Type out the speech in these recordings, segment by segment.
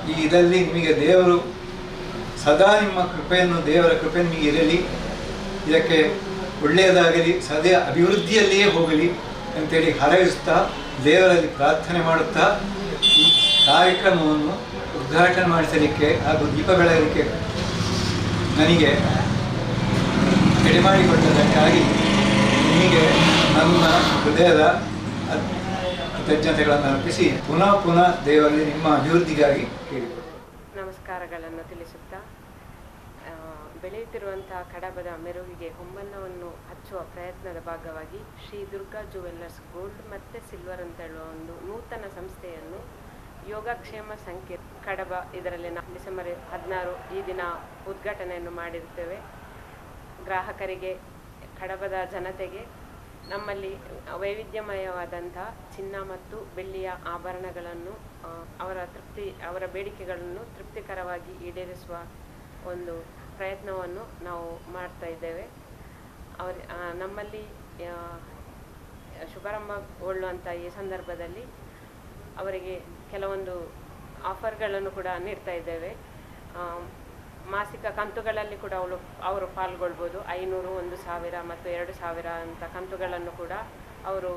ಈ ಇದರಲ್ಲಿ ನಿಮಗೆ ದೇವರು ಸದಾ ನಿಮ್ಮ ಕೃಪೆಯನ್ನು, ದೇವರ ಕೃಪೆ ನಿಮಗೆ ಇರಲಿ, ಇದಕ್ಕೆ ಒಳ್ಳೆಯದಾಗಲಿ, ಸದಾ ಅಭಿವೃದ್ಧಿಯಲ್ಲಿಯೇ ಹೋಗಲಿ ಅಂತೇಳಿ ಹಾರೈಸುತ್ತಾ, ದೇವರಲ್ಲಿ ಪ್ರಾರ್ಥನೆ ಮಾಡುತ್ತಾ ಈ ಕಾರ್ಯಕ್ರಮವನ್ನು ಉದ್ಘಾಟನೆ ಮಾಡಿಸಲಿಕ್ಕೆ ಹಾಗೂ ದೀಪ ಬೆಳಗಲಿಕ್ಕೆ ನನಗೆ ಎಡೆಮಾಡಿಕೊಟ್ಟದಕ್ಕಾಗಿ ನಿಮಗೆ ನನ್ನ ಹೃದಯದ ಕೃತಜ್ಞತೆಗಳನ್ನು ಅರ್ಪಿಸಿ ಪುನಃ ದೇವರಲ್ಲಿ ನಿಮ್ಮ ಅಭಿವೃದ್ಧಿಗಾಗಿ ಕೇಳಿಕೊಳ್ಳುತ್ತೇನೆ. ನಮಸ್ಕಾರಗಳನ್ನು ತಿಳಿಸುತ್ತಾ, ಬೆಳೆಯುತ್ತಿರುವಂತಹ ಕಡಬದ ಮೆರುಗಿಗೆ ಹೊಂಬಣ್ಣವನ್ನು ಹಚ್ಚುವ ಪ್ರಯತ್ನದ ಭಾಗವಾಗಿ ಶ್ರೀ ದುರ್ಗಾ ಜುವೆಲ್ಲರ್ಸ್ ಗೋಲ್ಡ್ ಮತ್ತು ಸಿಲ್ವರ್ ಅಂತ ಹೇಳುವ ಒಂದು ನೂತನ ಸಂಸ್ಥೆಯನ್ನು ಯೋಗಕ್ಷೇಮ ಸಂಕೀರ್ಣ ಕಡಬ, ಇದರಲ್ಲಿ ಡಿಸೆಂಬರ್ 16 ಈ ದಿನ ಉದ್ಘಾಟನೆಯನ್ನು ಮಾಡಿರ್ತೇವೆ. ಗ್ರಾಹಕರಿಗೆ, ಕಡಬದ ಜನತೆಗೆ ನಮ್ಮಲ್ಲಿ ವೈವಿಧ್ಯಮಯವಾದಂಥ ಚಿನ್ನ ಮತ್ತು ಬೆಳ್ಳಿಯ ಆಭರಣಗಳನ್ನು ಅವರ ಬೇಡಿಕೆಗಳನ್ನು ತೃಪ್ತಿಕರವಾಗಿ ಈಡೇರಿಸುವ ಒಂದು ಪ್ರಯತ್ನವನ್ನು ನಾವು ಮಾಡ್ತಾ ಇದ್ದೇವೆ. ನಮ್ಮಲ್ಲಿ ಶುಭಾರಂಭಗೊಳ್ಳುವಂಥ ಈ ಸಂದರ್ಭದಲ್ಲಿ ಅವರಿಗೆ ಕೆಲವೊಂದು ಆಫರ್ಗಳನ್ನು ಕೂಡ ನೀಡ್ತಾ ಇದ್ದೇವೆ. ಮಾಸಿಕ ಕಂತುಗಳಲ್ಲಿ ಕೂಡ ಅವರು ಪಾಲ್ಗೊಳ್ಬೋದು. 500, 1000 ಮತ್ತು 2000 ಅಂತ ಕಂತುಗಳನ್ನು ಕೂಡ ಅವರು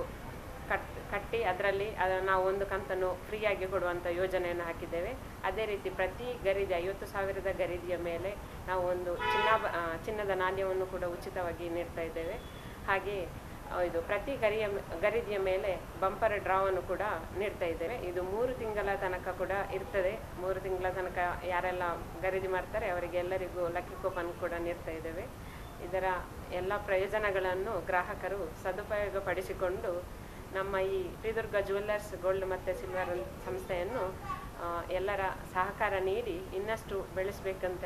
ಕಟ್ಟಿ ಅದರಲ್ಲಿ ನಾವು ಒಂದು ಕಂತನ್ನು ಫ್ರೀಯಾಗಿ ಕೊಡುವಂಥ ಯೋಜನೆಯನ್ನು ಹಾಕಿದ್ದೇವೆ. ಅದೇ ರೀತಿ ಪ್ರತಿ ಖರೀದಿ 50,000ದ ಖರೀದಿಯ ಮೇಲೆ ನಾವು ಒಂದು ಚಿನ್ನದ ನಾಣ್ಯವನ್ನು ಕೂಡ ಉಚಿತವಾಗಿ ನೀಡ್ತಾ ಇದ್ದೇವೆ. ಹಾಗೆ ಇದು ಪ್ರತಿ ಖರೀದಿಯ ಮೇಲೆ ಬಂಪರ್ ಡ್ರಾವನ್ನು ಕೂಡ ನೀಡ್ತಾ ಇದ್ದೇವೆ. ಇದು 3 ತಿಂಗಳ ತನಕ ಕೂಡ ಇರ್ತದೆ. 3 ತಿಂಗಳ ತನಕ ಯಾರೆಲ್ಲ ಖರೀದಿ ಮಾಡ್ತಾರೆ ಅವರಿಗೆ ಎಲ್ಲರಿಗೂ ಲಕ್ಕಿ ಕೂಪನ್ ಕೂಡ ನೀಡ್ತಾ ಇದ್ದೇವೆ. ಇದರ ಎಲ್ಲ ಪ್ರಯೋಜನಗಳನ್ನು ಗ್ರಾಹಕರು ಸದುಪಯೋಗಪಡಿಸಿಕೊಂಡು ನಮ್ಮ ಈ ಶ್ರೀ ದುರ್ಗಾ ಜುವೆಲ್ಲರ್ಸ್ ಗೋಲ್ಡ್ ಮತ್ತು ಸಿಲ್ವರ್ ಸಂಸ್ಥೆಯನ್ನು ಎಲ್ಲರ ಸಹಕಾರ ನೀಡಿ ಇನ್ನಷ್ಟು ಬೆಳೆಸಬೇಕಂತ